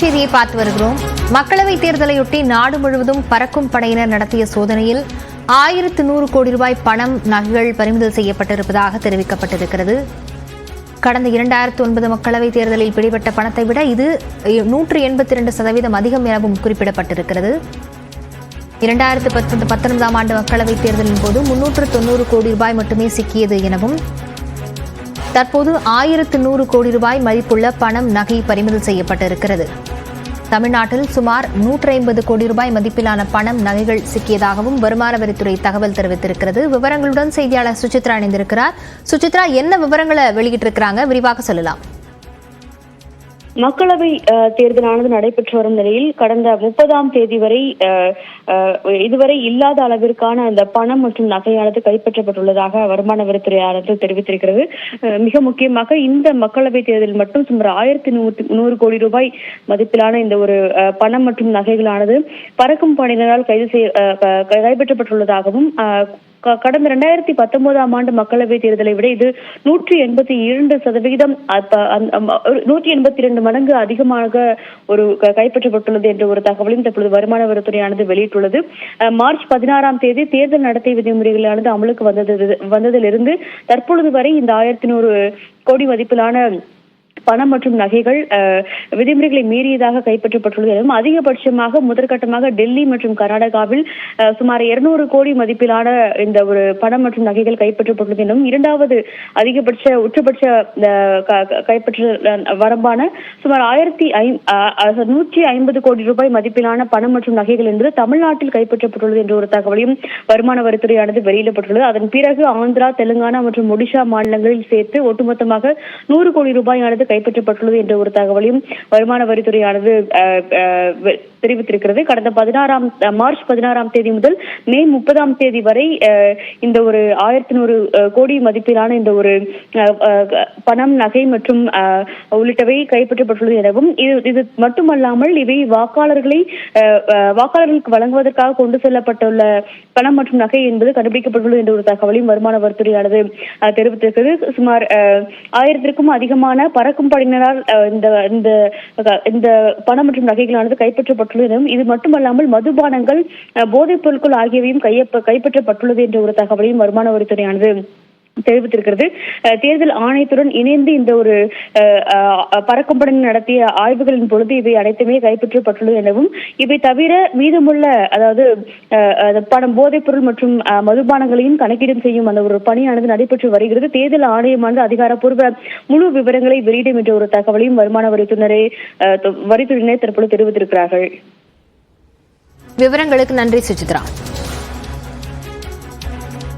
செய்தியை பார்த்து வருகிறோம். மக்களவைத் தேர்தலையொட்டி நாடு முழுவதும் பறக்கும் படையினர் நடத்திய சோதனையில் 1100 கோடி ரூபாய் பணம், நகைகள் பறிமுதல் செய்யப்பட்டிருப்பதாக தெரிவிக்கப்பட்டிருக்கிறது. கடந்த 2009 மக்களவைத் தேர்தலில் பிடிபட்ட பணத்தை விட இது 182% அதிகம் எனவும் குறிப்பிடப்பட்டிருக்கிறது. 2019 ஆண்டு மக்களவைத் தேர்தலின் போது 390 கோடி ரூபாய் மட்டுமே சிக்கியது எனவும், தற்போது 1100 கோடி ரூபாய் மதிப்புள்ள பணம், நகை பறிமுதல் செய்யப்பட்டிருக்கிறது. தமிழ்நாட்டில் சுமார் 150 கோடி ரூபாய் மதிப்பிலான பணம், நகைகள் சிக்கியதாகவும் வருமான வரித்துறை தகவல் தெரிவித்திருக்கிறது. விவரங்களுடன் செய்தியாளர் சுசித்ரா இணைந்திருக்கிறார். சுசித்ரா, என்ன விவரங்களை வெளியிட்டிருக்கிறாங்க, விரிவாக சொல்லலாம். மக்களவை தேர்தலானது நடைபெற்று வரும் நிலையில் கடந்த 30ஆம் தேதி வரை இதுவரை இல்லாத அளவிற்கான அந்த பணம் மற்றும் நகையானது கைப்பற்றப்பட்டுள்ளதாக வருமான வரித்துறையானது தெரிவித்திருக்கிறது. மிக முக்கியமாக இந்த மக்களவை தேர்தலில் மட்டும் சுமார் 1100 கோடி ரூபாய் மதிப்பிலான இந்த ஒரு பணம் மற்றும் நகைகளானது பறக்கும் படையினரால் கைப்பற்றப்பட்டுள்ளதாகவும், கடந்த 2019ஆம் ஆண்டு மக்களவை தேர்தலை விட இது 182% 182 மடங்கு அதிகமாக ஒரு கைப்பற்றப்பட்டுள்ளது என்ற ஒரு தகவலையும் தற்பொழுது வருமான வரித்துறையானது வெளியிட்டுள்ளது. மார்ச் 16ஆம் தேதி தேர்தல் நடத்தை விதிமுறைகளானது அமலுக்கு வந்ததிலிருந்து தற்பொழுது வரை இந்த 1100 கோடி மதிப்பிலான பணம் மற்றும் நகைகள் விதிமுறைகளை மீறியதாக கைப்பற்றப்பட்டுள்ளது எனவும், அதிகபட்சமாக முதற்கட்டமாக டெல்லி மற்றும் கர்நாடகாவில் சுமார் 200 கோடி மதிப்பிலான இந்த ஒரு பணம் மற்றும் நகைகள் கைப்பற்றப்பட்டுள்ளது எனவும், இரண்டாவது உச்சபட்ச கைப்பற்ற வரம்பான சுமார் 150 கோடி ரூபாய் மதிப்பிலான பணம் மற்றும் நகைகள் என்பது தமிழ்நாட்டில் கைப்பற்றப்பட்டுள்ளது என்ற ஒரு தகவலையும் வருமான வரித்துறையானது வெளியிடப்பட்டுள்ளது. அதன் பிறகு ஆந்திரா, தெலுங்கானா மற்றும் ஒடிஷா மாநிலங்களில் சேர்த்து ஒட்டுமொத்தமாக 100 கோடி ரூபாயானது கைப்பற்றப்பட்டுள்ளது என்ற ஒரு தகவலையும் வருமான வரித்துறையானது தெரிவித்திருக்கிறது. கடந்த மார்ச் 16ஆம் தேதி முதல் மே 30ஆம் தேதி வரை இந்த ஒரு 1100 கோடி மதிப்பிலான இந்த ஒரு பணம், நகை மற்றும் உள்ளிட்டவை கைப்பற்றப்பட்டுள்ளது எனவும், இது மட்டுமல்லாமல் இவை வாக்காளர்களுக்கு வழங்குவதற்காக கொண்டு செல்லப்பட்டுள்ள பணம் மற்றும் நகை என்பது கண்டுபிடிக்கப்பட்டுள்ளது என்ற ஒரு தகவலையும் வருமான வரித்துறையானது தெரிவித்திருக்கிறது. சுமார் 1000க்கும் அதிகமான பறக்கும் படையினரால் இந்த பணம் மற்றும் நகைகளானது கைப்பற்றப்பட்டுள்ளது. இது மட்டுமல்லாமல் மதுபானங்கள், போதைப் பொருட்கள் ஆகியவையும் கைப்பற்றப்பட்டுள்ளது என்ற ஒரு தகவலையும் வருமான வரித்துறையானது தெரிவித்திருக்கிறது. தேர்தல் ஆணையத்துடன் இணைந்து இந்த ஒரு பறக்கும் படையினர் நடத்திய ஆய்வுகளின் பொழுது இவை அனைத்துமே கைப்பற்றப்பட்டுள்ளது எனவும், இவை தவிர மீதமுள்ள பணம், போதைப் பொருள் மற்றும் மதுபானங்களையும் கணக்கீடு செய்யும் அந்த ஒரு பணியானது நடைபெற்று வருகிறது. தேர்தல் ஆணையமானது அதிகாரப்பூர்வ முழு விவரங்களை வெளியிடும் என்ற ஒரு தகவலையும் வருமான வரித்துறையினர் தற்போது தெரிவித்திருக்கிறார்கள். விவரங்களுக்கு நன்றி சுசித்ரா.